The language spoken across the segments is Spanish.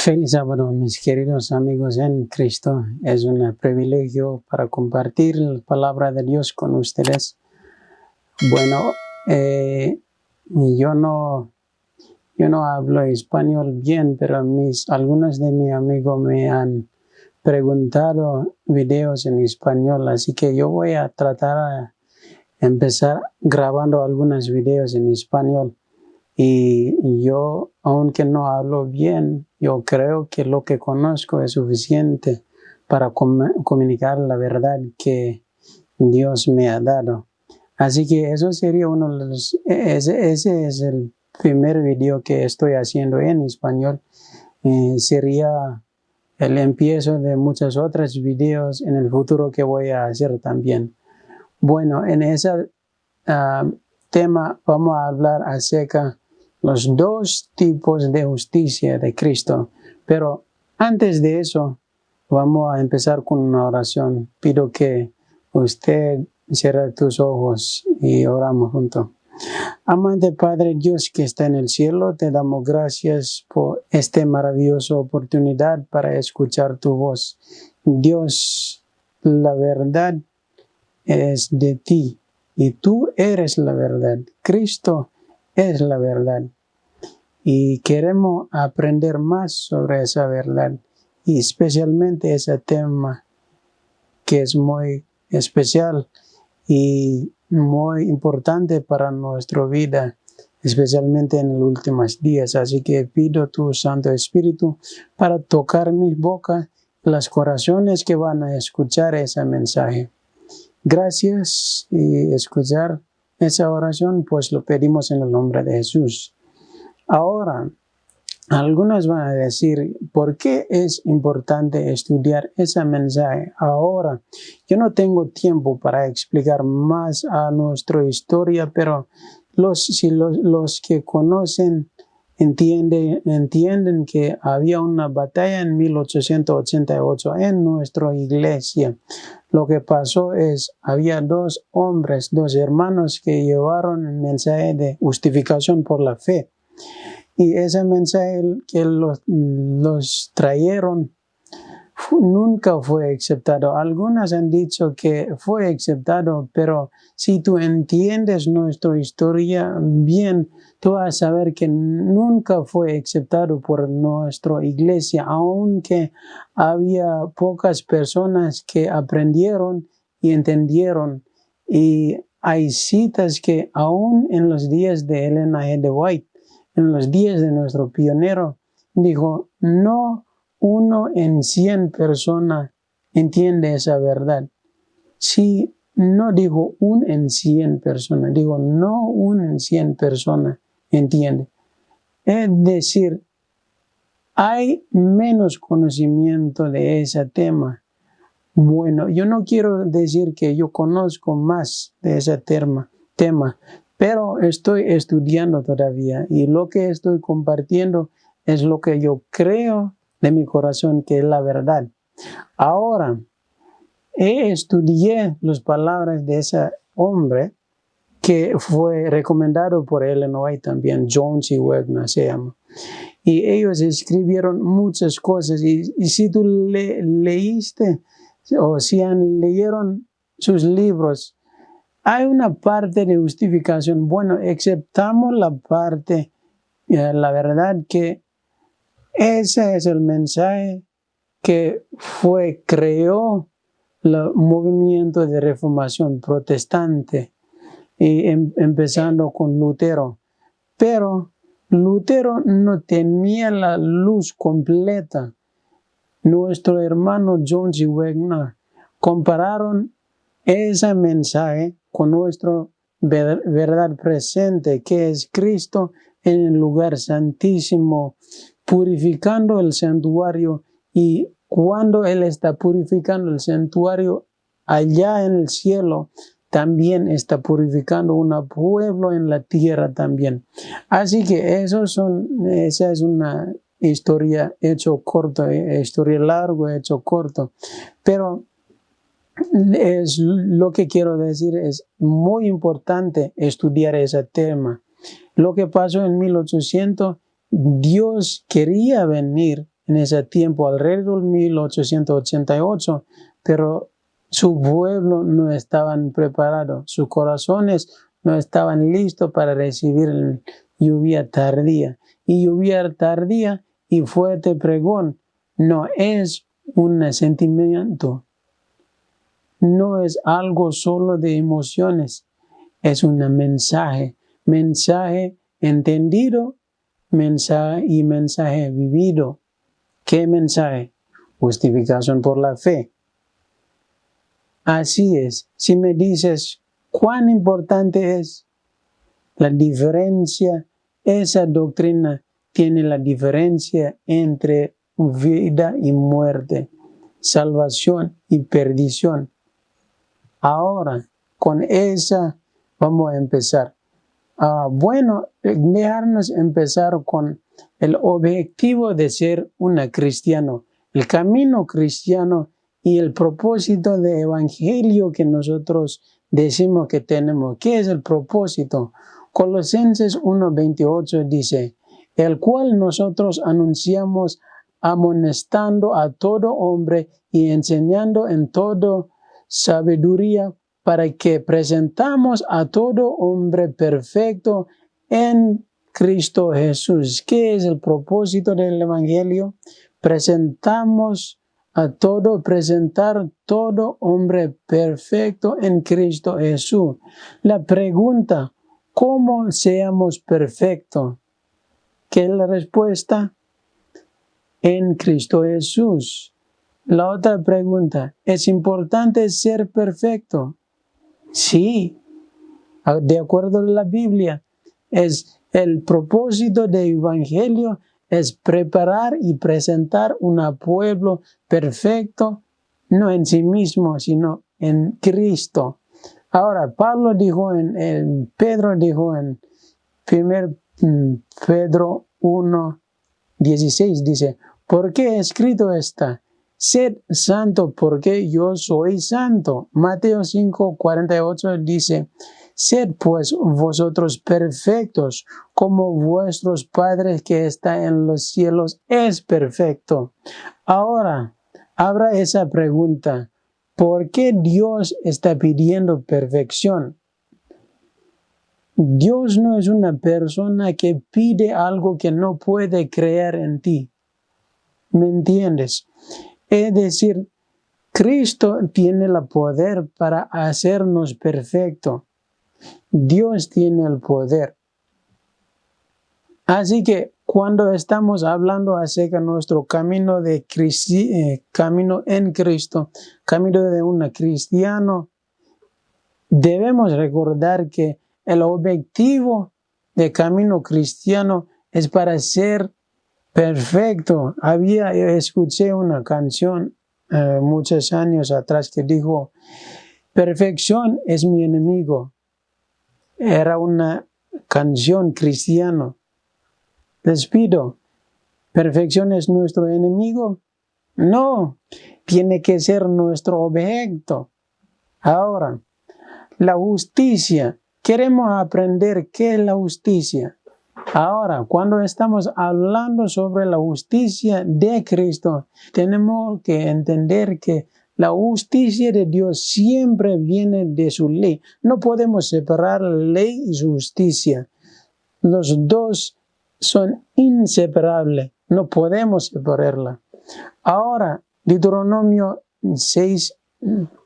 Feliz sábado, mis queridos amigos en Cristo. Es un privilegio para compartir la palabra de Dios con ustedes. Bueno, yo no hablo español bien, pero algunos de mis amigos me han preguntado videos en español, así que yo voy a tratar de empezar grabando algunos videos en español. Y yo, aunque no hablo bien, yo creo que lo que conozco es suficiente para comunicar la verdad que Dios me ha dado. Así que eso sería uno de los... Ese es el primer video que estoy haciendo en español. Sería el empiezo de muchos otros videos en el futuro que voy a hacer también. Bueno, en ese tema vamos a hablar acerca los dos tipos de justicia de Cristo. Pero antes de eso, vamos a empezar con una oración. Pido que usted cierre tus ojos y oramos juntos. Amante Padre Dios que está en el cielo, te damos gracias por esta maravillosa oportunidad para escuchar tu voz. Dios, la verdad es de ti y tú eres la verdad. Cristo es la verdad y queremos aprender más sobre esa verdad y especialmente ese tema que es muy especial y muy importante para nuestra vida, especialmente en los últimos días. Así que pido tu Santo Espíritu para tocar mis bocas, los corazones que van a escuchar ese mensaje. Gracias y escuchar esa oración, pues lo pedimos en el nombre de Jesús. Ahora, algunos van a decir, ¿por qué es importante estudiar ese mensaje? Ahora, yo no tengo tiempo para explicar más a nuestra historia, pero los que conocen entienden que había una batalla en 1888 en nuestra iglesia. Lo que pasó es, había dos hermanos que llevaron el mensaje de justificación por la fe. Y ese mensaje que los trajeron nunca fue aceptado. Algunos han dicho que fue aceptado, pero si tú entiendes nuestra historia bien, tú vas a saber que nunca fue aceptado por nuestra iglesia, aunque había pocas personas que aprendieron y entendieron. Y hay citas que aún en los días de Ellen G. White, en los días de nuestro pionero, dijo, no 1 en 100 personas entiende esa verdad. Si no digo 1 en 100 personas, digo no 1 en 100 personas entiende. Es decir, hay menos conocimiento de ese tema. Bueno, yo no quiero decir que yo conozco más de ese tema, pero estoy estudiando todavía y lo que estoy compartiendo es lo que yo creo de mi corazón que es la verdad. Ahora, estudié las palabras de ese hombre que fue recomendado por Ellen White también, Jones y Wagner se llama. Y ellos escribieron muchas cosas y si tú leíste o si leyeron sus libros, hay una parte de justificación. Bueno, aceptamos la parte, la verdad que ese es el mensaje que creó el movimiento de reformación protestante, y empezando con Lutero. Pero Lutero no tenía la luz completa. Nuestro hermano Jones y Wagner compararon ese mensaje con nuestra verdad presente, que es Cristo en el lugar santísimo, purificando el santuario, y cuando Él está purificando el santuario allá en el cielo, también está purificando un pueblo en la tierra también. Así que esa es una historia hecho corto, historia largo hecho corto, pero lo que quiero decir es muy importante estudiar ese tema. Lo que pasó en 1800, Dios quería venir en ese tiempo, alrededor de 1888, pero su pueblo no estaban preparados, sus corazones no estaban listos para recibir lluvia tardía. Y lluvia tardía y fuerte pregón no es un sentimiento, no es algo solo de emociones, es un mensaje entendido, mensaje vivido. ¿Qué mensaje? Justificación por la fe. Así es. Si me dices cuán importante es la diferencia, esa doctrina tiene la diferencia entre vida y muerte, salvación y perdición. Ahora, con esa vamos a empezar. Bueno, dejarnos empezar con el objetivo de ser un cristiano, el camino cristiano y el propósito del evangelio que nosotros decimos que tenemos. ¿Qué es el propósito? Colosenses 1:28 dice, el cual nosotros anunciamos amonestando a todo hombre y enseñando en toda sabiduría, para que presentamos a todo hombre perfecto en Cristo Jesús. ¿Qué es el propósito del evangelio? Presentar todo hombre perfecto en Cristo Jesús. La pregunta, ¿cómo seamos perfectos? ¿Qué es la respuesta? En Cristo Jesús. La otra pregunta, ¿es importante ser perfecto? Sí, de acuerdo a la Biblia, es el propósito del evangelio es preparar y presentar un pueblo perfecto, no en sí mismo, sino en Cristo. Ahora, Pedro dijo en 1 Pedro 1:16, dice, ¿por qué escrito está? Sed santo porque yo soy santo. Mateo 5:48 dice, sed pues vosotros perfectos como vuestros padres que está en los cielos es perfecto. Ahora, habrá esa pregunta, ¿por qué Dios está pidiendo perfección? Dios no es una persona que pide algo que no puede creer en ti. ¿Me entiendes? Es decir, Cristo tiene el poder para hacernos perfectos. Dios tiene el poder. Así que cuando estamos hablando acerca de nuestro camino camino en Cristo, camino de un cristiano, debemos recordar que el objetivo del camino cristiano es para ser perfecto. Escuché una canción muchos años atrás que dijo, perfección es mi enemigo. Era una canción cristiana. Les pido, ¿perfección es nuestro enemigo? No, tiene que ser nuestro objeto. Ahora, la justicia. Queremos aprender qué es la justicia. Ahora, cuando estamos hablando sobre la justicia de Cristo, tenemos que entender que la justicia de Dios siempre viene de su ley. No podemos separar la ley y su justicia. Los dos son inseparables. No podemos separarla. Ahora, Deuteronomio 6,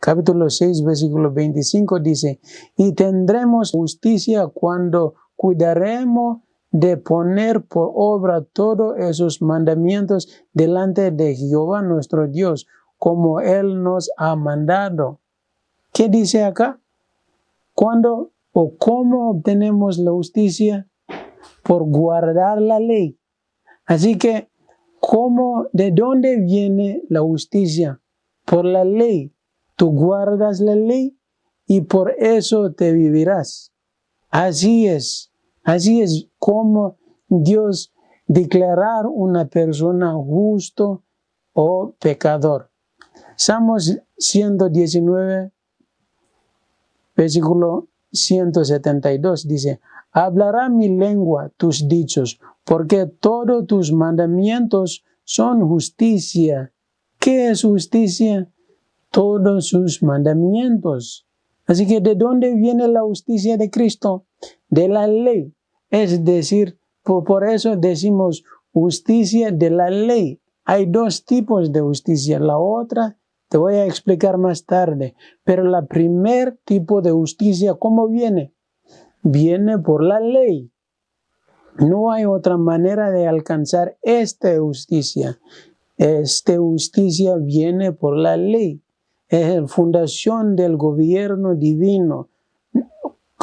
capítulo 6, versículo 25 dice, y tendremos justicia cuando cuidaremos de poner por obra todos esos mandamientos delante de Jehová nuestro Dios, como Él nos ha mandado. ¿Qué dice acá? ¿Cuándo o cómo obtenemos la justicia? Por guardar la ley. Así que, ¿de dónde viene la justicia? Por la ley. Tú guardas la ley y por eso te vivirás. Así es como Dios declarar una persona justo o pecador. Salmos 119, versículo 172 dice, hablará mi lengua tus dichos, porque todos tus mandamientos son justicia. ¿Qué es justicia? Todos sus mandamientos. Así que ¿de dónde viene la justicia de Cristo? De la ley. Es decir, por eso decimos justicia de la ley. Hay dos tipos de justicia. La otra te voy a explicar más tarde. Pero el primer tipo de justicia, ¿cómo viene? Viene por la ley. No hay otra manera de alcanzar esta justicia. Esta justicia viene por la ley. Es la fundación del gobierno divino,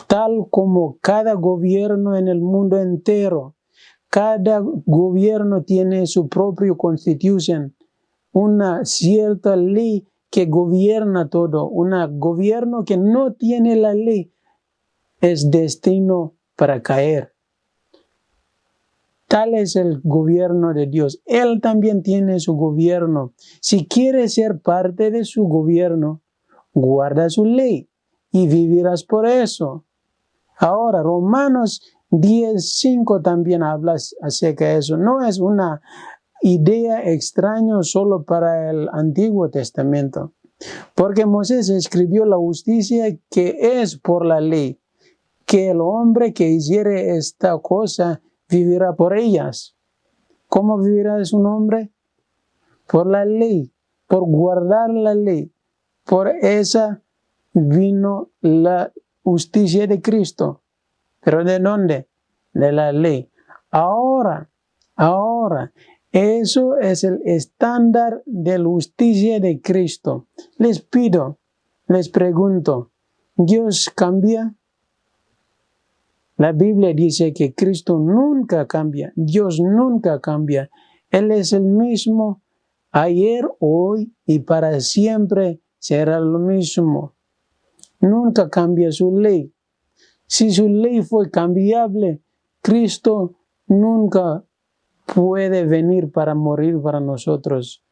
tal como cada gobierno en el mundo entero. Cada gobierno tiene su propia constitución, una cierta ley que gobierna todo. Un gobierno que no tiene la ley es destino para caer. Tal es el gobierno de Dios. Él también tiene su gobierno. Si quieres ser parte de su gobierno, guarda su ley y vivirás por eso. Ahora, Romanos 10:5 también habla acerca de eso. No es una idea extraña solo para el Antiguo Testamento. Porque Moisés escribió la justicia que es por la ley, que el hombre que hiciere esta cosa vivirá por ellas. ¿Cómo vivirá un hombre? Por la ley, por guardar la ley. Por esa vino la justicia de Cristo. ¿Pero de dónde? De la ley. Ahora, eso es el estándar de la justicia de Cristo. Les pregunto, ¿Dios cambia? La Biblia dice que Cristo nunca cambia, Dios nunca cambia. Él es el mismo ayer, hoy y para siempre será lo mismo. Nunca cambia su ley. Si su ley fue cambiable, Cristo nunca puede venir para morir para nosotros.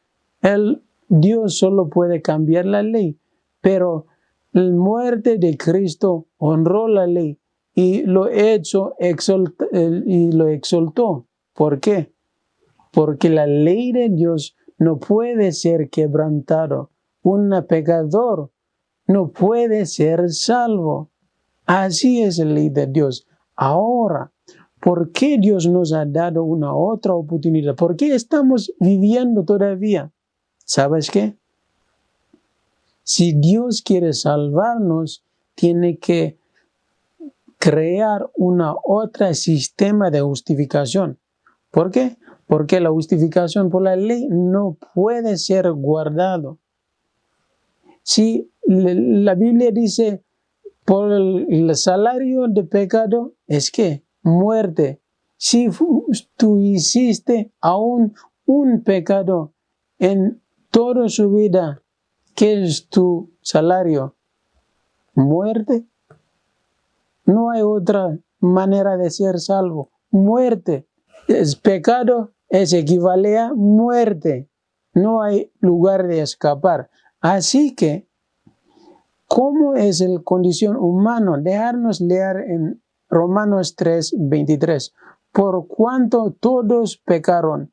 Dios solo puede cambiar la ley, pero la muerte de Cristo honró la ley. Y lo exaltó. ¿Por qué? Porque la ley de Dios no puede ser quebrantado. Un pecador no puede ser salvo. Así es la ley de Dios. Ahora, ¿por qué Dios nos ha dado una otra oportunidad? ¿Por qué estamos viviendo todavía? ¿Sabes qué? Si Dios quiere salvarnos, tiene que crear otro sistema de justificación. ¿Por qué? Porque la justificación por la ley no puede ser guardado. Si la Biblia dice, por el salario de pecado es que muerte. Si tú hiciste aún un pecado en toda su vida, ¿qué es tu salario? Muerte. No hay otra manera de ser salvo. Muerte. Es pecado, es equivale a muerte. No hay lugar de escapar. Así que, ¿cómo es la condición humana? Dejarnos leer en Romanos 3:23. Por cuanto todos pecaron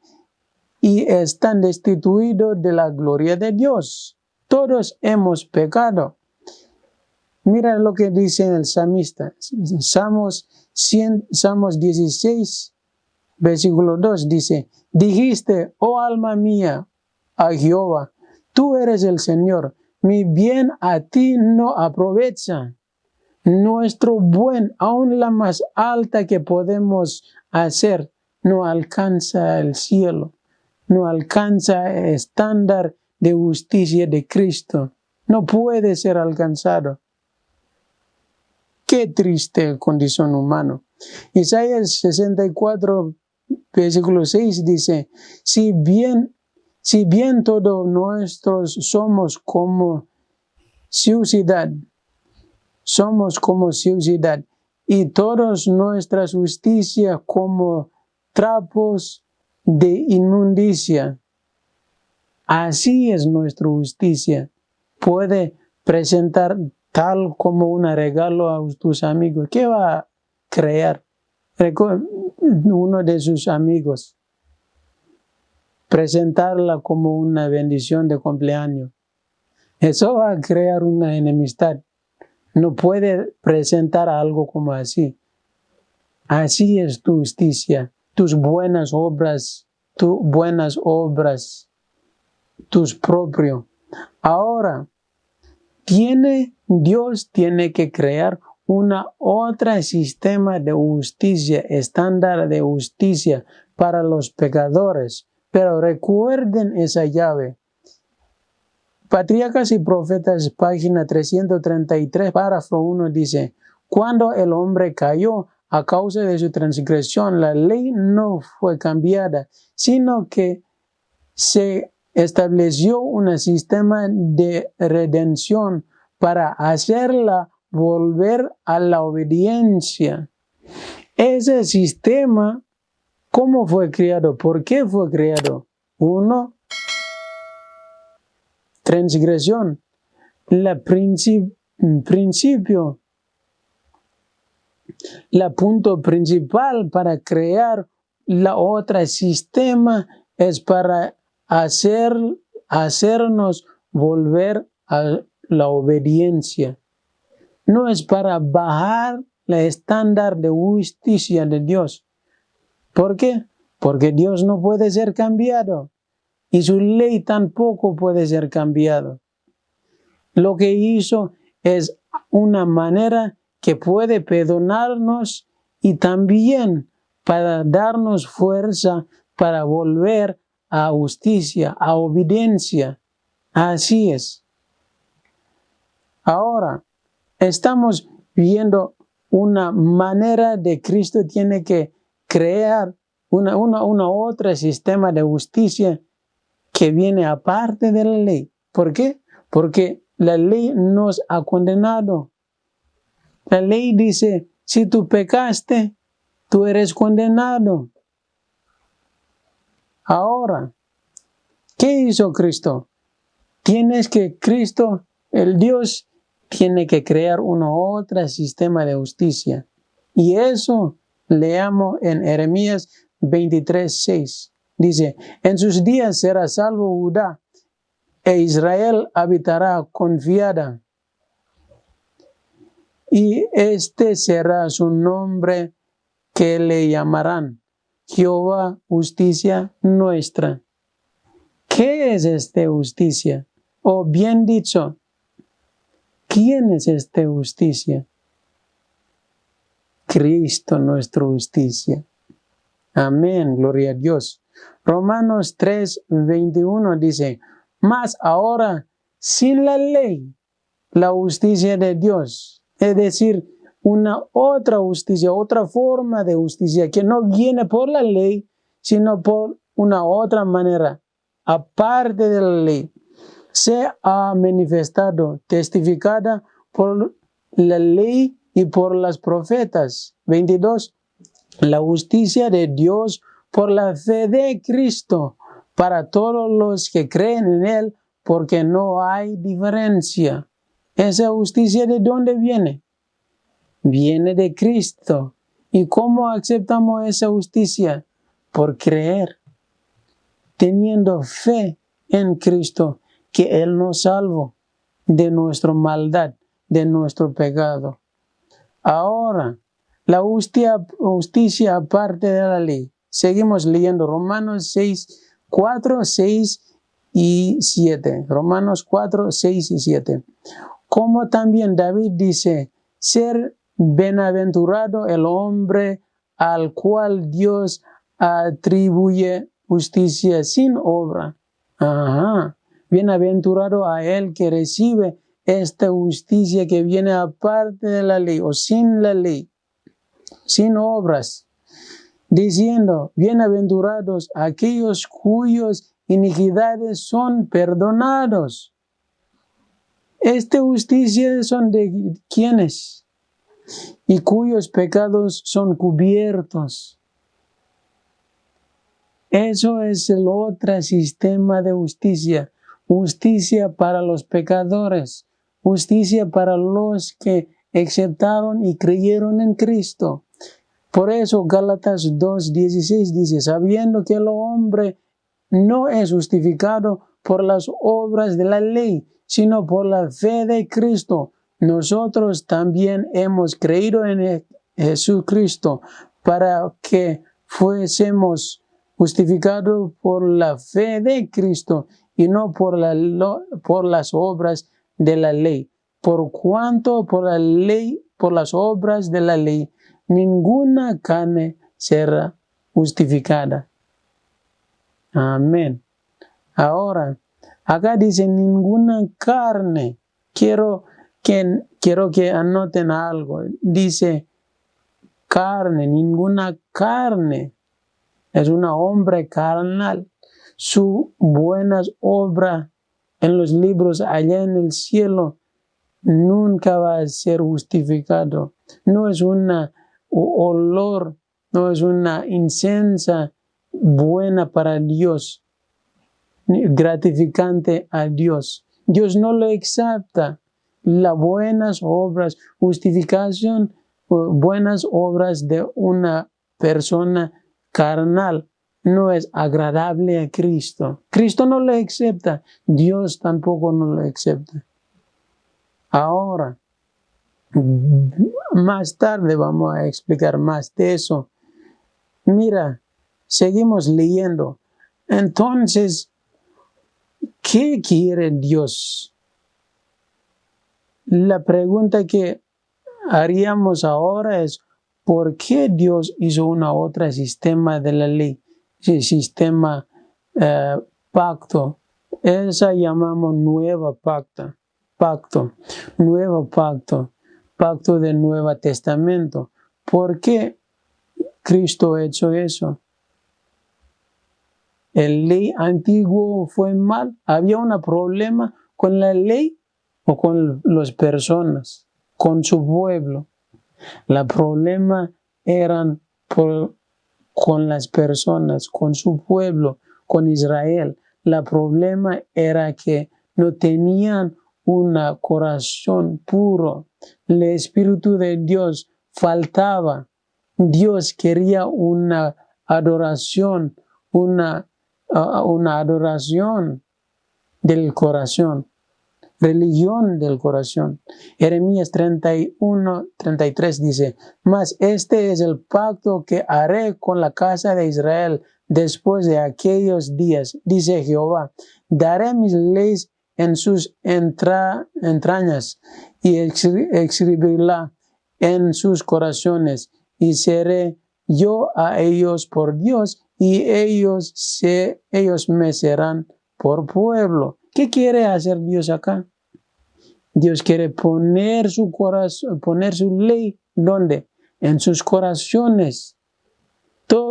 y están destituidos de la gloria de Dios. Todos hemos pecado. Mira lo que dice el salmista. Salmos 16, versículo 2 dice, dijiste, oh alma mía, a Jehová, tú eres el Señor, mi bien a ti no aprovecha. Nuestro buen, aún la más alta que podemos hacer, no alcanza el cielo, no alcanza el estándar de justicia de Cristo. No puede ser alcanzado. Qué triste condición humana. Isaías 64, versículo 6 dice, si bien todos nosotros somos como ciudad, y todas nuestras justicias como trapos de inmundicia. Así es nuestra justicia. Puede presentar tal como un regalo a tus amigos. ¿Qué va a crear uno de sus amigos? presentarla como una bendición de cumpleaños. Eso va a crear una enemistad. No puede presentar algo como así. Así es tu justicia, tus buenas obras, tus propios. Ahora, Dios tiene que crear otro sistema de justicia, estándar de justicia para los pecadores. Pero recuerden esa llave. Patriarcas y Profetas, página 333, párrafo 1 dice: cuando el hombre cayó a causa de su transgresión, la ley no fue cambiada, sino que se estableció un sistema de redención para hacerla volver a la obediencia. Ese sistema, ¿cómo fue creado? ¿Por qué fue creado? 1. Transgresión. La punto principal para crear la otra sistema es para hacernos volver a la obediencia. No es para bajar el estándar de justicia de Dios. ¿Por qué? Porque Dios no puede ser cambiado y su ley tampoco puede ser cambiado. Lo que hizo es una manera que puede perdonarnos y también para darnos fuerza para volver a justicia, a obediencia. Así es. Ahora, estamos viendo una manera de Cristo tiene que crear una otra sistema de justicia que viene aparte de la ley. ¿Por qué? Porque la ley nos ha condenado. La ley dice, si tú pecaste, tú eres condenado. Ahora, ¿qué hizo Cristo? El Dios, tiene que crear otro sistema de justicia. Y eso leamos en Jeremías 23:6. Dice, en sus días será salvo Judá, e Israel habitará confiada. Y este será su nombre que le llamarán Jehová, justicia nuestra. ¿Qué es esta justicia? O bien dicho, ¿quién es esta justicia? Cristo, nuestra justicia. Amén, gloria a Dios. Romanos 3:21 dice, mas ahora sin la ley, la justicia de Dios, es decir, una otra justicia, otra forma de justicia que no viene por la ley, sino por una otra manera, aparte de la ley, se ha manifestado, testificada por la ley y por las profetas. 22. La justicia de Dios por la fe de Cristo para todos los que creen en Él, porque no hay diferencia. ¿Esa justicia de dónde viene? Viene de Cristo. ¿Y cómo aceptamos esa justicia? Por creer, teniendo fe en Cristo, que Él nos salvó de nuestra maldad, de nuestro pecado. Ahora, la justicia aparte de la ley. Seguimos leyendo Romanos 4, 6 y 7. Romanos 4, 6 y 7. Como también David dice, ser bienaventurado el hombre al cual Dios atribuye justicia sin obra. Bienaventurado a él que recibe esta justicia que viene aparte de la ley o sin la ley, sin obras, diciendo, bienaventurados aquellos cuyas iniquidades son perdonados. Esta justicia son de quienes y cuyos pecados son cubiertos. Eso es el otro sistema de justicia. Justicia para los pecadores. Justicia para los que aceptaron y creyeron en Cristo. Por eso Gálatas 2:16 dice, sabiendo que el hombre no es justificado por las obras de la ley, sino por la fe de Cristo. Nosotros también hemos creído en Jesucristo para que fuésemos justificados por la fe de Cristo y no por las obras de la ley. Por cuanto por las obras de la ley, ninguna carne será justificada. Amén. Ahora, acá dice ninguna carne. Quiero que anoten algo. Dice carne, ninguna carne. Es un hombre carnal. Su buenas obras en los libros allá en el cielo nunca va a ser justificado. No es un olor, no es una incensa buena para Dios, gratificante a Dios. Dios no lo acepta. Las buenas obras, justificación, buenas obras de una persona carnal no es agradable a Cristo. Cristo no lo acepta, Dios tampoco no lo acepta. Ahora, más tarde vamos a explicar más de eso. Mira, seguimos leyendo. Entonces, ¿qué quiere Dios? La pregunta que haríamos ahora es, ¿por qué Dios hizo una otra sistema de la ley? Sistema pacto. Esa llamamos nuevo pacto. Nuevo pacto. Pacto del Nuevo Testamento. ¿Por qué Cristo ha hecho eso? ¿El ley antiguo fue mal? ¿Había un problema con la ley o con las personas, con su pueblo? El problema eran con las personas, con su pueblo, con Israel. El problema era que no tenían un corazón puro. El Espíritu de Dios faltaba. Dios quería una adoración, una adoración del corazón, religión del corazón. Jeremías 31:33 dice, mas este es el pacto que haré con la casa de Israel después de aquellos días, dice Jehová, daré mis leyes en sus entrañas y escribirla en sus corazones y seré yo a ellos por Dios y ellos me serán por pueblo. ¿Qué quiere hacer Dios acá? Dios quiere poner su corazón, poner su ley, ¿dónde? En sus corazones.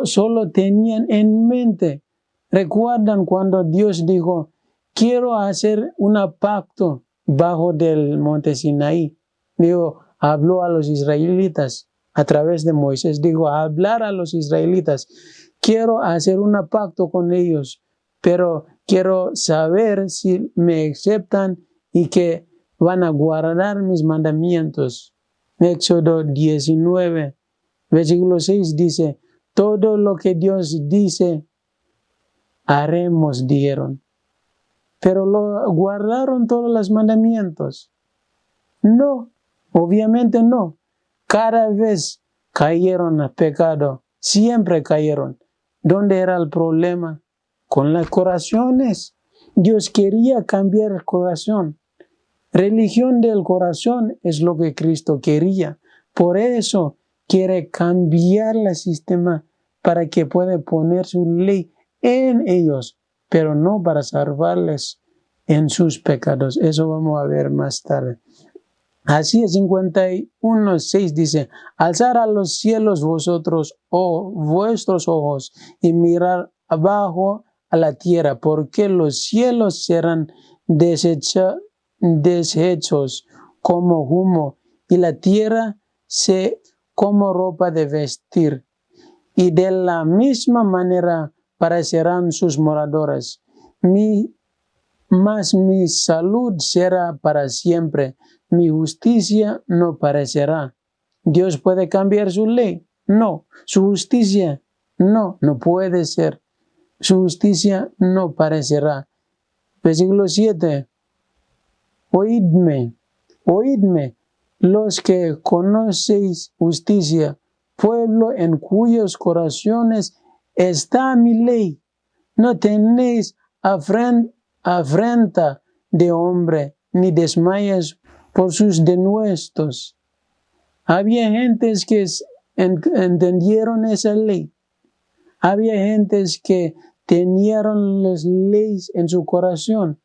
Solo tenían en mente. ¿Recuerdan cuando Dios dijo, quiero hacer un pacto bajo del monte Sinaí? Dijo, habló a los israelitas a través de Moisés. Dijo, hablar a los israelitas. Quiero hacer un pacto con ellos, pero quiero saber si me aceptan y que van a guardar mis mandamientos. Éxodo 19, versículo 6 dice, todo lo que Dios dice, haremos, dijeron. Pero ¿lo guardaron todos los mandamientos? No, obviamente no. Cada vez cayeron a pecado, siempre cayeron. ¿Dónde era el problema? Con los corazones. Dios quería cambiar el corazón. Religión del corazón es lo que Cristo quería. Por eso quiere cambiar el sistema para que pueda poner su ley en ellos, pero no para salvarles en sus pecados. Eso vamos a ver más tarde. Así es, 51:6 dice, alzar a los cielos vosotros, vuestros ojos, y mirar abajo a la tierra, porque los cielos serán deshechos como humo, y la tierra como ropa de vestir. Y de la misma manera parecerán sus moradores. Mas mi salud será para siempre, mi justicia no parecerá. ¿Dios puede cambiar su ley? No. ¿Su justicia? No puede ser. su justicia no parecerá. Versículo 7. Oídme, oídme, los que conocéis justicia, pueblo en cuyos corazones está mi ley. No tenéis afrenta de hombre, ni desmayes por sus denuestos. Había gentes que entendieron esa ley. Había gentes que tenían las leyes en su corazón.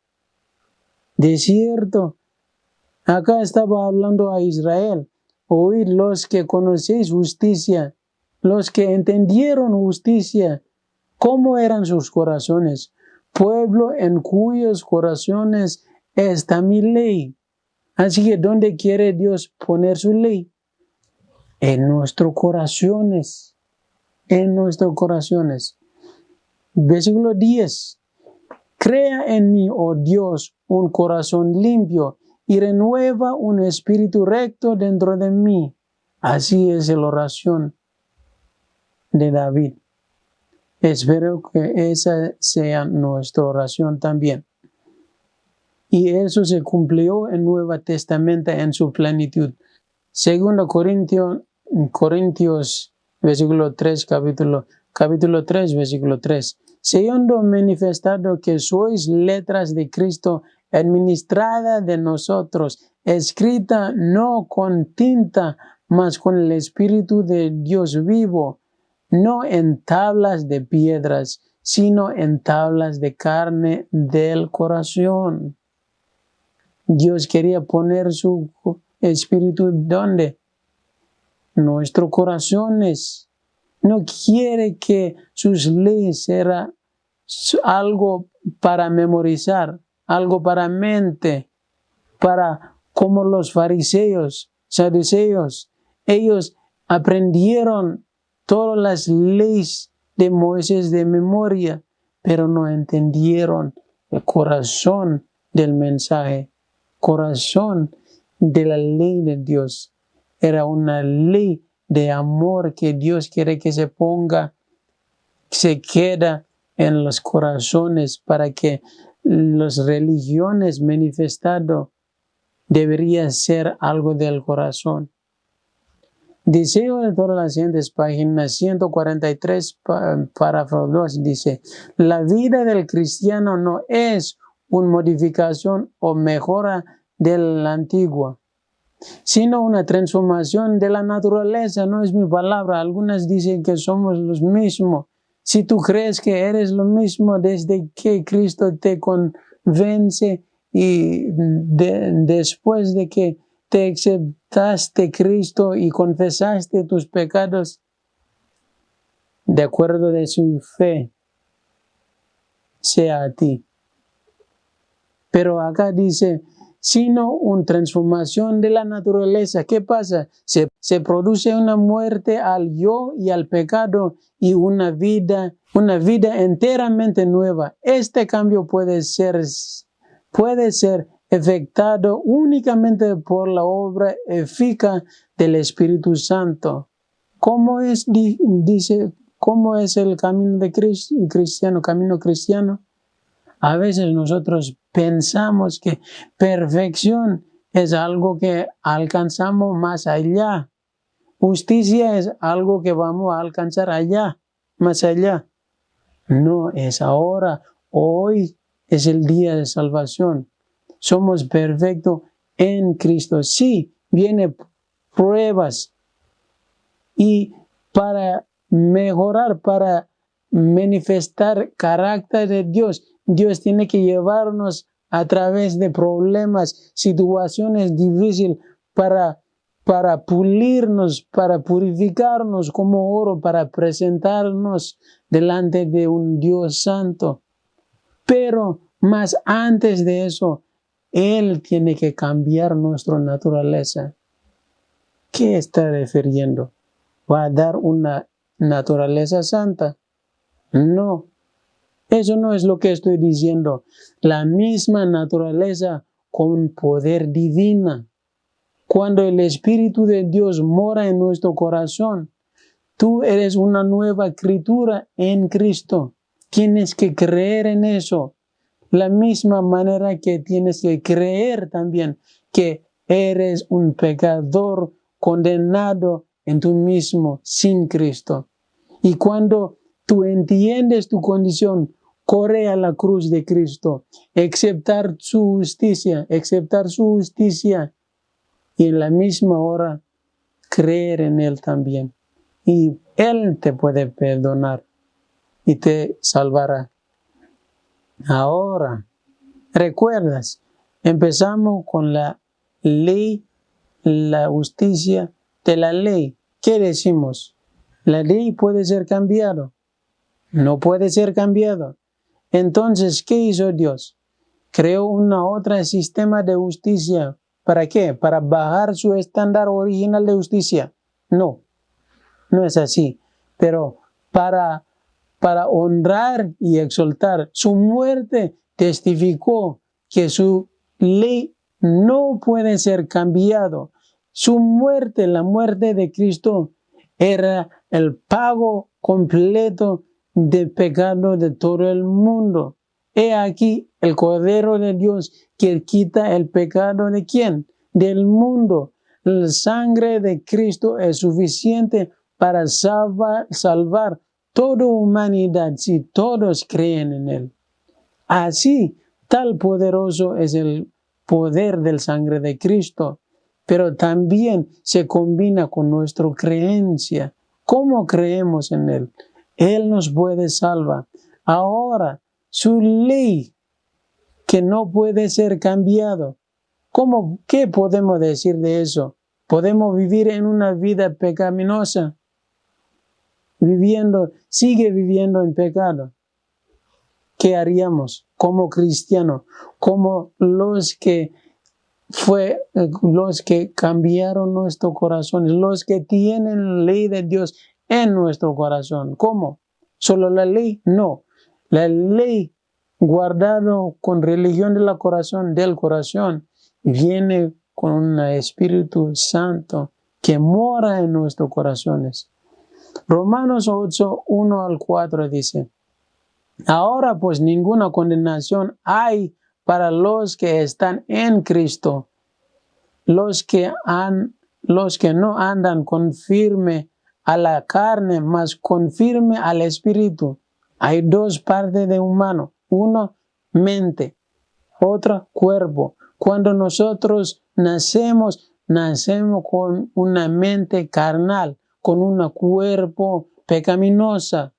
De cierto, acá estaba hablando a Israel. Oíd los que conocéis justicia, los que entendieron justicia. ¿Cómo eran sus corazones? Pueblo en cuyos corazones está mi ley. Así que, ¿dónde quiere Dios poner su ley? En nuestros corazones. En nuestros corazones. Versículo 10. Crea en mí, oh Dios, un corazón limpio y renueva un espíritu recto dentro de mí. Así es la oración de David. Espero que esa sea nuestra oración también. Y eso se cumplió en el Nuevo Testamento en su plenitud. Segundo Corintios versículo 3, capítulo 3, versículo 3. Siendo manifestado que sois letras de Cristo, administrada de nosotros, escrita no con tinta, mas con el Espíritu de Dios vivo, no en tablas de piedras, sino en tablas de carne del corazón. Dios quería poner su Espíritu ¿dónde? Nuestros corazones. No quiere que sus leyes sean algo para memorizar, algo para mente, para como los fariseos, saduceos. Ellos aprendieron todas las leyes de Moisés de memoria, pero no entendieron el corazón del mensaje, corazón de la ley de Dios. Era una ley de amor que Dios quiere que se ponga, se queda en los corazones para que las religiones manifestado debería ser algo del corazón. Deseo de todas las siguientes páginas, 143, párrafo 2, dice, la vida del cristiano no es una modificación o mejora de la antigua, sino una transformación de la naturaleza. No es mi palabra. Algunas dicen que somos los mismos. Si tú crees que eres lo mismo desde que Cristo te convence y después de que te aceptaste Cristo y confesaste tus pecados, de acuerdo de su fe, sea a ti. Pero acá dice, sino una transformación de la naturaleza. ¿Qué pasa? Se produce una muerte al yo y al pecado y una vida enteramente nueva. Este cambio puede ser efectuado únicamente por la obra eficaz del Espíritu Santo. ¿Cómo es, dice, cómo es el camino de camino cristiano? A veces nosotros pensamos que perfección es algo que alcanzamos más allá. Justicia es algo que vamos a alcanzar allá, más allá. No, es ahora. Hoy es el día de salvación. Somos perfectos en Cristo. Sí, vienen pruebas. Y para mejorar, para manifestar carácter de Dios, Dios tiene que llevarnos a través de problemas, situaciones difíciles para pulirnos, para purificarnos como oro, para presentarnos delante de un Dios santo. Pero más antes de eso, Él tiene que cambiar nuestra naturaleza. ¿Qué está refiriendo? ¿Va a dar una naturaleza santa? No. Eso no es lo que estoy diciendo. La misma naturaleza con poder divina. Cuando el Espíritu de Dios mora en nuestro corazón, tú eres una nueva criatura en Cristo. tienes que creer en eso. La misma manera que tienes que creer también que eres un pecador condenado en tú mismo sin Cristo. Y cuando tú entiendes tu condición, corre a la cruz de Cristo, aceptar su justicia, y en la misma hora creer en Él también. Y Él te puede perdonar y te salvará. Ahora, ¿recuerdas? Empezamos con la ley, la justicia de la ley. ¿Qué decimos? La ley puede ser cambiada. No puede ser cambiado. Entonces, ¿qué hizo Dios? Creó otro sistema de justicia. ¿Para qué? ¿Para bajar su estándar original de justicia? No, no es así. Pero para honrar y exaltar su muerte, testificó que su ley no puede ser cambiado. Su muerte, la muerte de Cristo, era el pago completo del pecado de todo el mundo. He aquí el Cordero de Dios que quita el pecado ¿de quién? Del mundo. La sangre de Cristo es suficiente para salvar toda humanidad si todos creen en Él. Así, tal poderoso es el poder del sangre de Cristo, pero también se combina con nuestra creencia. ¿Cómo creemos en Él? Él nos puede salvar. Ahora, su ley, que no puede ser cambiado. ¿Qué podemos decir de eso? ¿Podemos vivir en una vida pecaminosa? Sigue viviendo en pecado. ¿Qué haríamos como cristianos? Como los que cambiaron nuestros corazones, los que tienen la ley de Dios en nuestro corazón. ¿Cómo? ¿Solo la ley? No. La ley guardado con religión del corazón, viene con un Espíritu Santo que mora en nuestros corazones. Romanos 8, 1 al 4 dice: ahora pues ninguna condenación hay para los que están en Cristo, los que no andan conforme a la carne, mas conforme al Espíritu. Hay dos partes de humano, uno mente, otra cuerpo. Cuando nosotros nacemos con una mente carnal, con un cuerpo pecaminosa.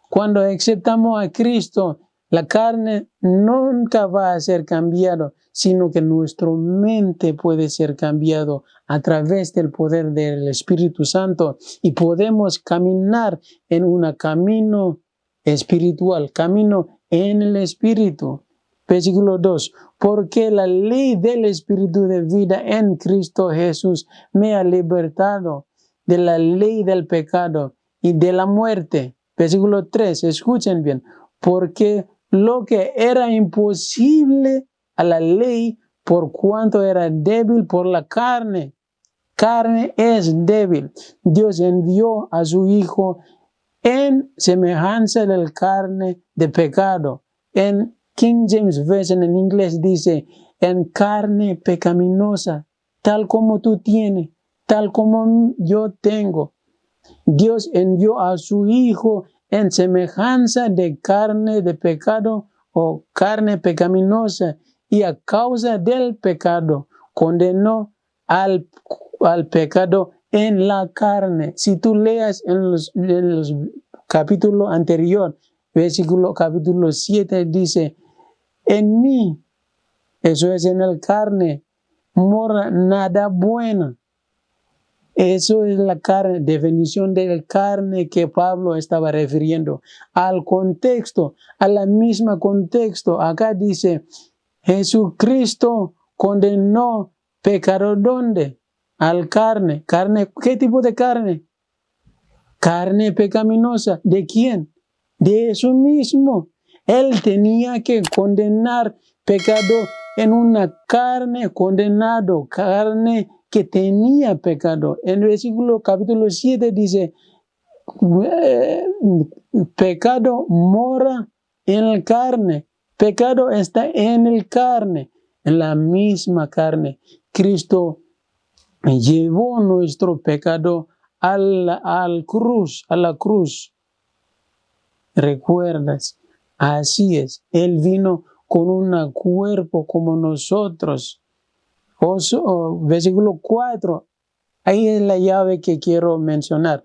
Cuando aceptamos a Cristo, la carne nunca va a ser cambiada, sino que nuestra mente puede ser cambiado a través del poder del Espíritu Santo y podemos caminar en un camino espiritual, camino en el Espíritu. Versículo 2, porque la ley del Espíritu de vida en Cristo Jesús me ha libertado de la ley del pecado y de la muerte. Versículo 3, escuchen bien, porque lo que era imposible a la ley, por cuanto era débil por la carne es débil. Dios envió a su Hijo en semejanza de la carne de pecado. En King James Version en inglés dice, en carne pecaminosa, tal como tú tienes, tal como yo tengo. Dios envió a su Hijo en semejanza de carne de pecado o carne pecaminosa, y a causa del pecado condenó al pecado en la carne. Si tú leas en los capítulos anteriores, capítulo 7 dice, en mí, eso es en la carne, mora nada bueno. Eso es la carne, definición de la carne que Pablo estaba refiriendo al contexto, a la misma contexto. Acá dice, Jesucristo condenó pecado ¿dónde? Al carne. ¿Carne? ¿Qué tipo de carne? Carne pecaminosa. ¿De quién? De eso mismo. Él tenía que condenar pecado en una carne condenado, carne que tenía pecado. En el versículo capítulo 7 dice, pecado mora en la carne. Pecado está en el carne, en la misma carne. Cristo llevó nuestro pecado a la cruz. ¿Recuerdas? Así es. Él vino con un cuerpo como nosotros. Versículo 4. Ahí es la llave que quiero mencionar.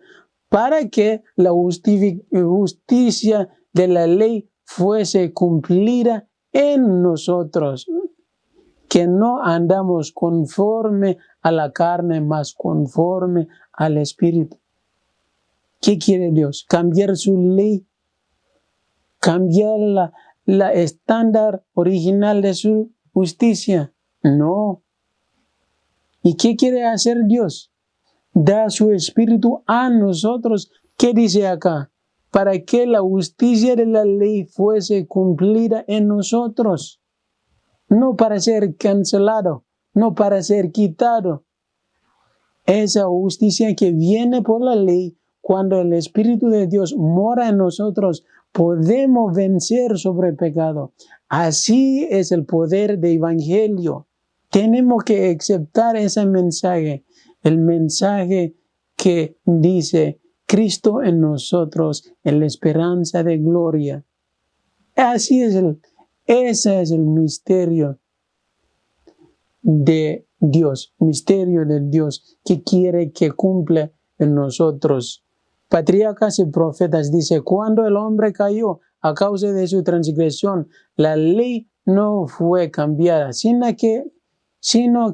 Para que la justicia de la ley fuese cumplida en nosotros, que no andamos conforme a la carne, mas conforme al Espíritu. ¿Qué quiere Dios? ¿Cambiar su ley? ¿Cambiar la estándar original de su justicia? No. ¿Y qué quiere hacer Dios? Da su Espíritu a nosotros. ¿Qué dice acá? Para que la justicia de la ley fuese cumplida en nosotros. No para ser cancelado, no para ser quitado. Esa justicia que viene por la ley, cuando el Espíritu de Dios mora en nosotros, podemos vencer sobre el pecado. Así es el poder del Evangelio. Tenemos que aceptar ese mensaje, el mensaje que dice Cristo en nosotros, en la esperanza de gloria. Ese es el misterio de Dios, que quiere que cumpla en nosotros. Patriarcas y profetas dice, cuando el hombre cayó a causa de su transgresión, la ley no fue cambiada, sino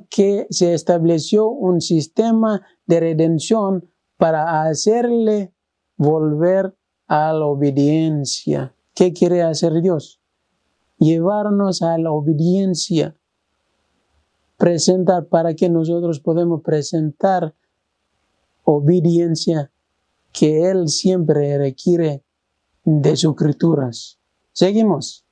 que se estableció un sistema de redención para hacerle volver a la obediencia. ¿Qué quiere hacer Dios? Llevarnos a la obediencia. Presentar para que nosotros podamos presentar obediencia que Él siempre requiere de sus escrituras. Seguimos.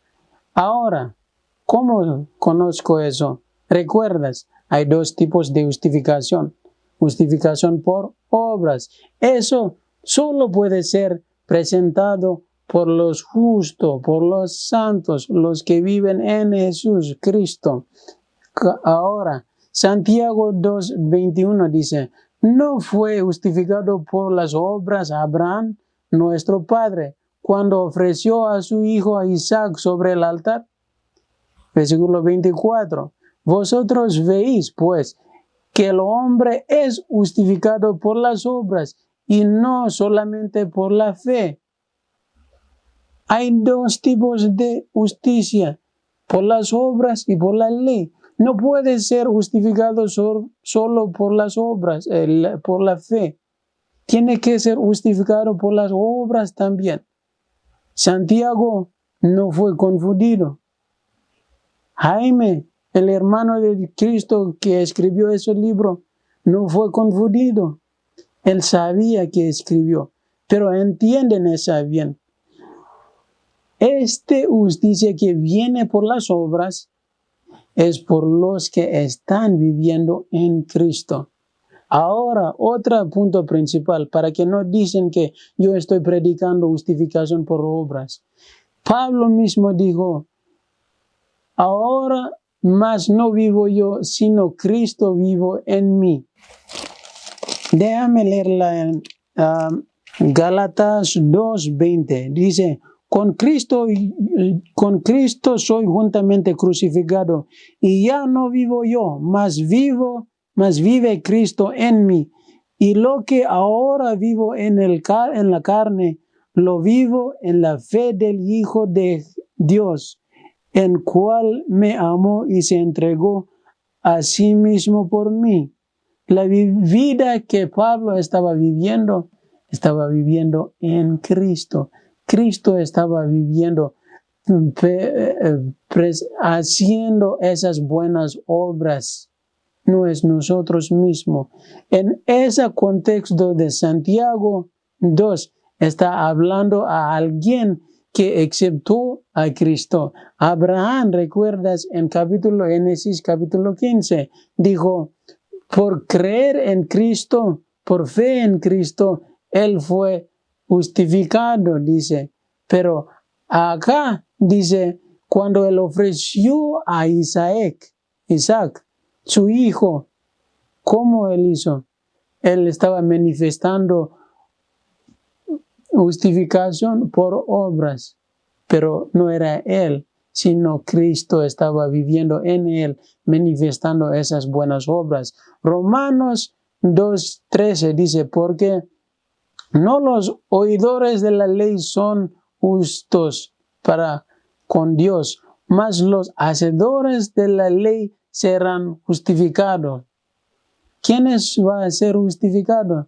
Ahora, ¿cómo conozco eso? ¿Recuerdas? Hay dos tipos de justificación. Justificación por obras. Eso solo puede ser presentado por los justos, por los santos, los que viven en Jesús Cristo. Ahora, Santiago 2:21 dice, ¿no fue justificado por las obras Abraham, nuestro padre, cuando ofreció a su hijo a Isaac sobre el altar? Versículo 24. Vosotros veis, pues, que el hombre es justificado por las obras y no solamente por la fe. Hay dos tipos de justicia, por las obras y por la ley. No puede ser justificado solo por las obras, por la fe. Tiene que ser justificado por las obras también. Santiago no fue confundido. Jaime, el hermano de Cristo que escribió ese libro, no fue confundido. Él sabía que escribió, pero entienden eso bien. Esta justicia que viene por las obras es por los que están viviendo en Cristo. Ahora, otro punto principal, para que no dicen que yo estoy predicando justificación por obras. Pablo mismo dijo, ahora más no vivo yo, sino Cristo vivo en mí. Déjame leerla en Gálatas 2:20. Dice, con Cristo soy juntamente crucificado, y ya no vivo yo, mas vive Cristo en mí. Y lo que ahora vivo en la carne, lo vivo en la fe del Hijo de Dios, en cual me amó y se entregó a sí mismo por mí. La vida que Pablo estaba viviendo en Cristo. Cristo estaba viviendo, haciendo esas buenas obras. No es nosotros mismos. En ese contexto de Santiago 2, está hablando a alguien que aceptó a Cristo. Abraham, recuerdas en Génesis capítulo 15, dijo, por creer en Cristo, por fe en Cristo, él fue justificado, dice. Pero acá dice, cuando él ofreció a Isaac, su hijo, ¿cómo él hizo? Él estaba manifestando justificación por obras, pero no era él, sino Cristo estaba viviendo en él, manifestando esas buenas obras. Romanos 2:13 dice, porque no los oidores de la ley son justos para con Dios, mas los hacedores de la ley serán justificados. ¿Quiénes van a ser justificados?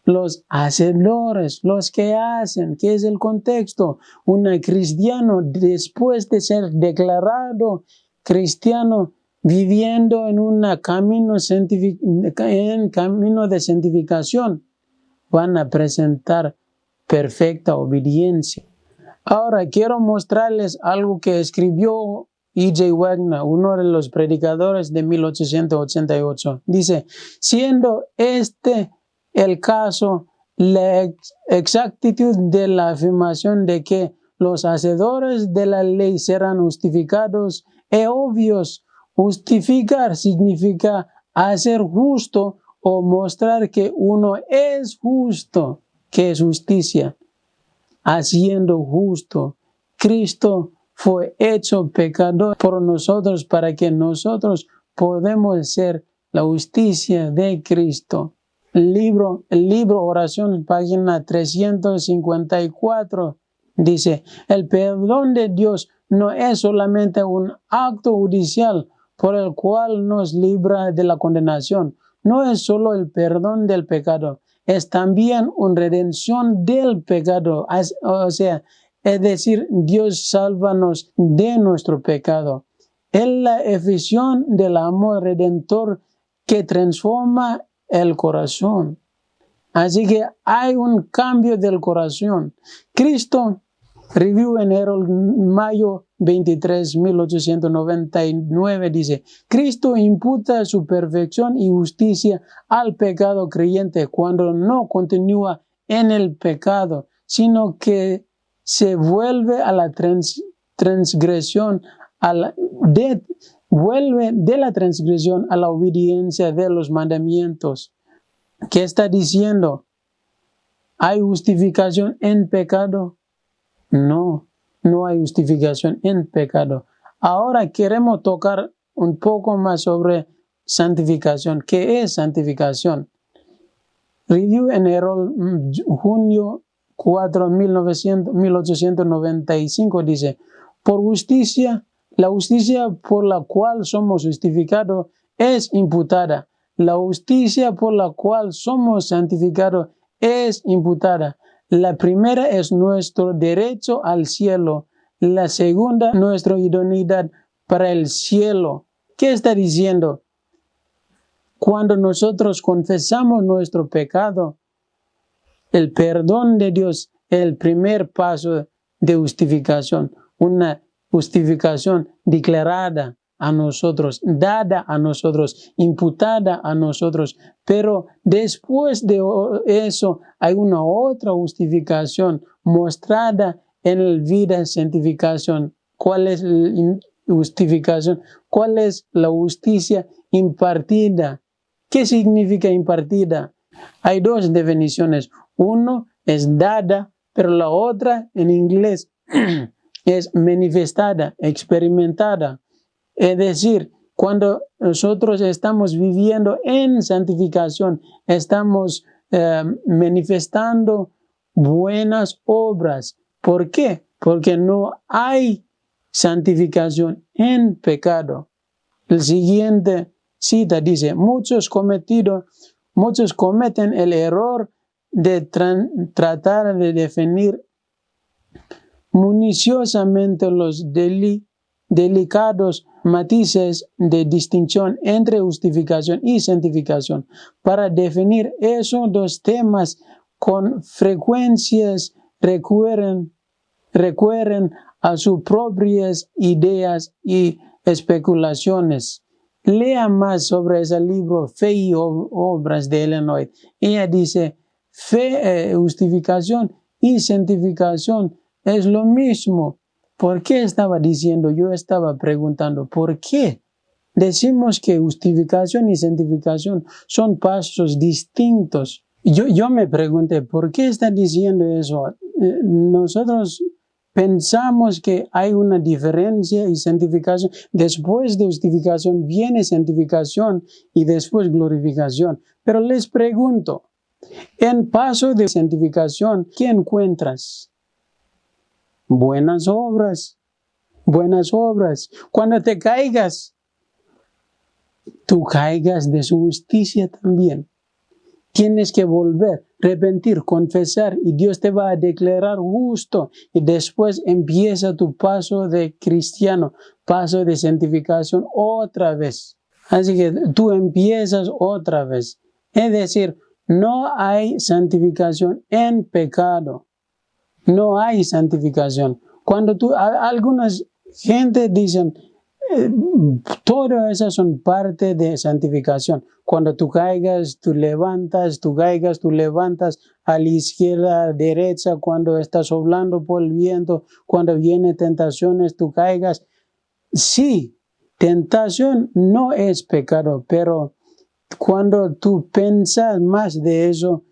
Los hacedores, los que hacen. ¿Qué es el contexto? Un cristiano, después de ser declarado cristiano, viviendo en un camino de santificación, van a presentar perfecta obediencia. Ahora quiero mostrarles algo que escribió E.J. Wagner, uno de los predicadores de 1888. Dice, siendo este el caso, la exactitud de la afirmación de que los hacedores de la ley serán justificados es obvio. Justificar significa hacer justo o mostrar que uno es justo, que es justicia. Haciendo justo, Cristo fue hecho pecador por nosotros para que nosotros podamos ser la justicia de Cristo. El libro Oración, página 354, dice, el perdón de Dios no es solamente un acto judicial por el cual nos libra de la condenación. No es solo el perdón del pecado, es también una redención del pecado. Es decir, Dios sálvanos de nuestro pecado. Es la efusión del amor redentor que transforma el corazón. Así que hay un cambio del corazón. Cristo, Review en Herald, mayo 23, 1899, dice, Cristo imputa su perfección y justicia al pecado creyente cuando no continúa en el pecado, sino que se vuelve a la transgresión, vuelve de la transgresión a la obediencia de los mandamientos. ¿Qué está diciendo? ¿Hay justificación en pecado? No, no hay justificación en pecado. Ahora queremos tocar un poco más sobre santificación. ¿Qué es santificación? Review en Herald, junio 4, 1895 dice, por justicia, la justicia por la cual somos justificados es imputada. La justicia por la cual somos santificados es imputada. La primera es nuestro derecho al cielo. La segunda, nuestra idoneidad para el cielo. ¿Qué está diciendo? Cuando nosotros confesamos nuestro pecado, el perdón de Dios es el primer paso de justificación. Una justificación declarada a nosotros, dada a nosotros, imputada a nosotros. Pero después de eso hay una otra justificación mostrada en la vida de santificación. ¿Cuál es la justificación? ¿Cuál es la justicia impartida? ¿Qué significa impartida? Hay dos definiciones. Uno es dada, pero la otra en inglés es manifestada, experimentada. Es decir, cuando nosotros estamos viviendo en santificación, estamos manifestando buenas obras. ¿Por qué? Porque no hay santificación en pecado. El siguiente cita dice, muchos cometen el error de tratar de definir minuciosamente los delicados matices de distinción entre justificación y santificación. Para definir esos dos temas con frecuencias recurren a sus propias ideas y especulaciones. Lea más sobre ese libro, Fe y Obras de Ellen White. Ella dice, justificación y santificación es lo mismo. ¿Por qué estaba diciendo? Yo estaba preguntando, ¿por qué? Decimos que justificación y santificación son pasos distintos. Yo me pregunté, ¿por qué está diciendo eso? Nosotros pensamos que hay una diferencia y santificación. Después de justificación viene santificación y después glorificación. Pero les pregunto, en paso de santificación, ¿qué encuentras? Buenas obras. Buenas obras. Cuando te caigas, tú caigas de su justicia también. Tienes que volver, arrepentir, confesar y Dios te va a declarar justo y después empieza tu paso de cristiano, paso de santificación otra vez. Así que tú empiezas otra vez. Es decir, no hay santificación en pecado. No hay santificación. Cuando algunas gente dicen, todas esas son parte de santificación. Cuando tú caigas, tú levantas, tú caigas, tú levantas a la izquierda, a la derecha, cuando estás soplando por el viento, cuando vienen tentaciones, tú caigas. Sí, tentación no es pecado, pero cuando tú piensas más de eso,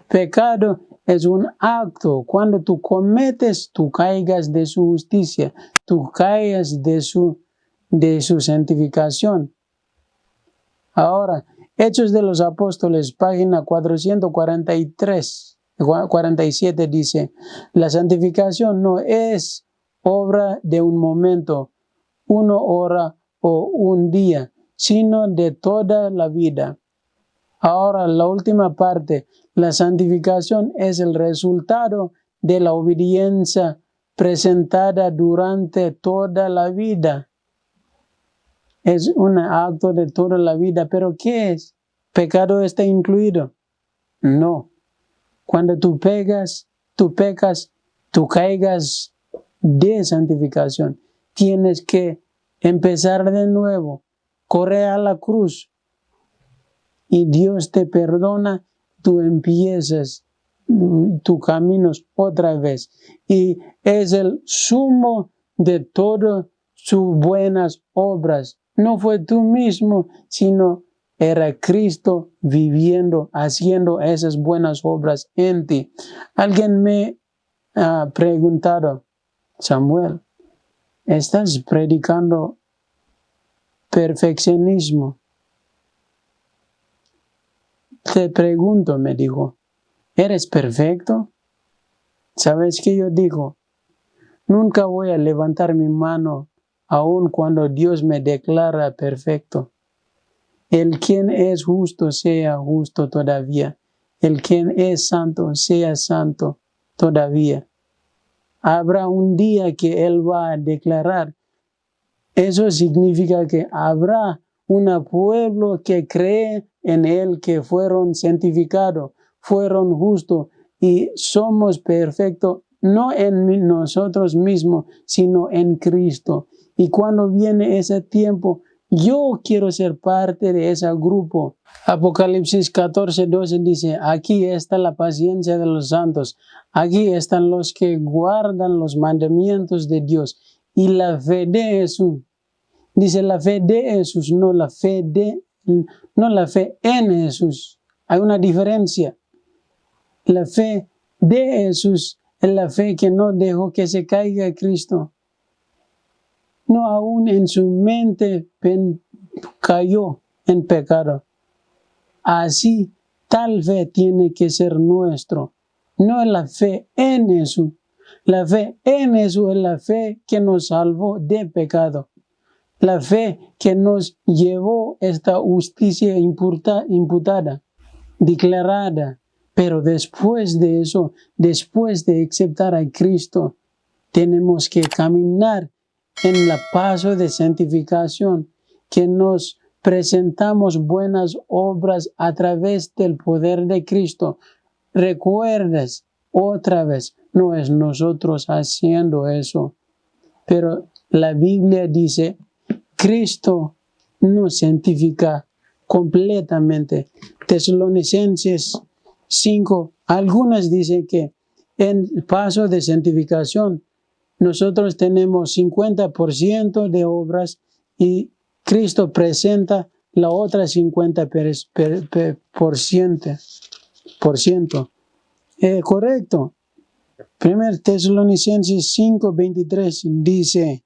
pecado es un acto. Cuando tú cometes, tú caigas de su justicia, tú caigas de su santificación. Ahora, Hechos de los Apóstoles, página 443, 47 dice, la santificación no es obra de un momento, una hora o un día, sino de toda la vida. Ahora, la última parte, la santificación es el resultado de la obediencia presentada durante toda la vida. Es un acto de toda la vida, pero ¿qué es? ¿Pecado está incluido? No. Cuando tú pecas, tú caigas de santificación. Tienes que empezar de nuevo, correr a la cruz. Y Dios te perdona, tú empiezas tus caminos otra vez. Y es el sumo de todas sus buenas obras. No fue tú mismo, sino era Cristo viviendo, haciendo esas buenas obras en ti. Alguien me ha preguntado, Samuel, ¿estás predicando perfeccionismo? Te pregunto, me dijo, ¿eres perfecto? ¿Sabes qué yo digo? Nunca voy a levantar mi mano aun cuando Dios me declara perfecto. El quien es justo sea justo todavía. El quien es santo sea santo todavía. Habrá un día que Él va a declarar. Eso significa que habrá un pueblo que cree en Él, que fueron santificados, fueron justos y somos perfectos, no en nosotros mismos, sino en Cristo. Y cuando viene ese tiempo, yo quiero ser parte de ese grupo. Apocalipsis 14:12 dice, aquí está la paciencia de los santos, aquí están los que guardan los mandamientos de Dios y la fe de Jesús. Dice la fe de Jesús, no la fe en Jesús. Hay una diferencia. La fe de Jesús es la fe que no dejó que se caiga Cristo. No, aún en su mente cayó en pecado. Así, tal fe tiene que ser nuestro. No es la fe en Jesús. La fe en Jesús es la fe que nos salvó de pecado. La fe que nos llevó esta justicia imputada, declarada. Pero después de eso, después de aceptar a Cristo, tenemos que caminar en el paso de santificación, que nos presentamos buenas obras a través del poder de Cristo. Recuerdes otra vez, no es nosotros haciendo eso, pero la Biblia dice, Cristo nos santifica completamente. Tesalonicenses 5. Algunas dicen que en paso de santificación nosotros tenemos 50% de obras y Cristo presenta la otra 50%. Correcto. 1 Tesalonicenses 5:23 dice,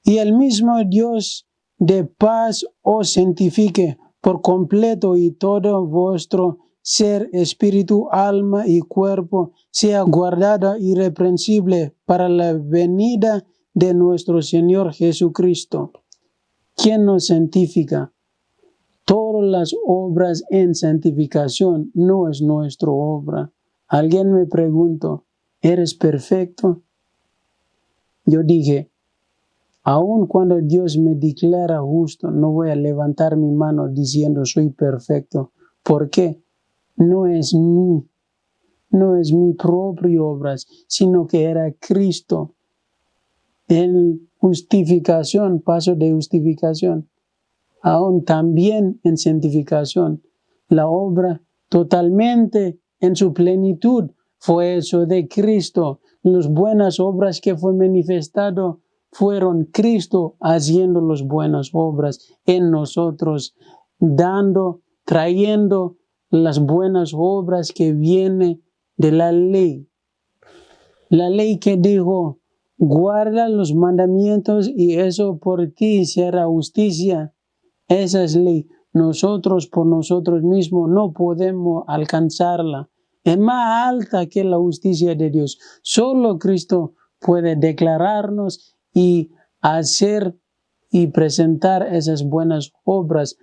y el mismo Dios de paz os santifique por completo y todo vuestro ser, espíritu, alma y cuerpo sea guardado irreprensible para la venida de nuestro Señor Jesucristo. ¿Quién nos santifica? Todas las obras en santificación no es nuestra obra. Alguien me preguntó, ¿eres perfecto? Yo dije, aun cuando Dios me declara justo, no voy a levantar mi mano diciendo soy perfecto. ¿Por qué? No es mi propia obra, sino que era Cristo. En justificación, paso de justificación, aún también en santificación, la obra totalmente en su plenitud fue eso de Cristo. Las buenas obras que fue manifestado fueron Cristo haciendo las buenas obras en nosotros, trayendo las buenas obras que vienen de la ley. La ley que dijo, guarda los mandamientos y eso por ti será justicia. Esa es ley. Nosotros por nosotros mismos no podemos alcanzarla. Es más alta que la justicia de Dios. Solo Cristo puede declararnos y hacer y presentar esas buenas obras,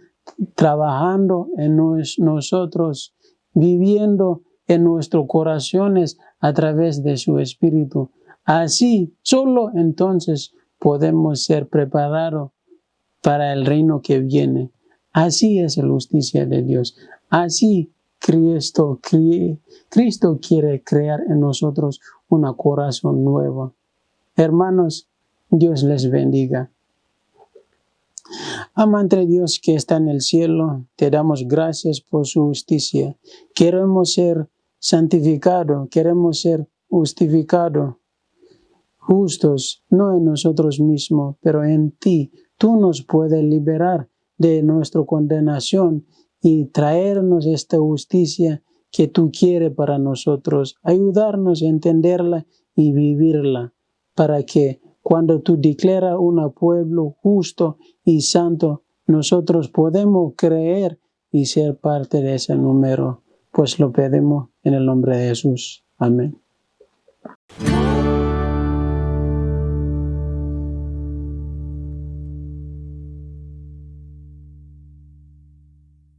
trabajando en nosotros, viviendo en nuestros corazones a través de su Espíritu. Así, solo entonces podemos ser preparados para el reino que viene. Así es la justicia de Dios. Así Cristo quiere crear en nosotros un corazón nuevo. Hermanos, Dios les bendiga. Amante Dios que está en el cielo, te damos gracias por su justicia. Queremos ser santificados, queremos ser justificados, justos, no en nosotros mismos, pero en ti. Tú nos puedes liberar de nuestra condenación y traernos esta justicia que tú quieres para nosotros. Ayudarnos a entenderla y vivirla, para que cuando tú declaras un pueblo justo y santo, nosotros podemos creer y ser parte de ese número. Pues lo pedimos en el nombre de Jesús. Amén.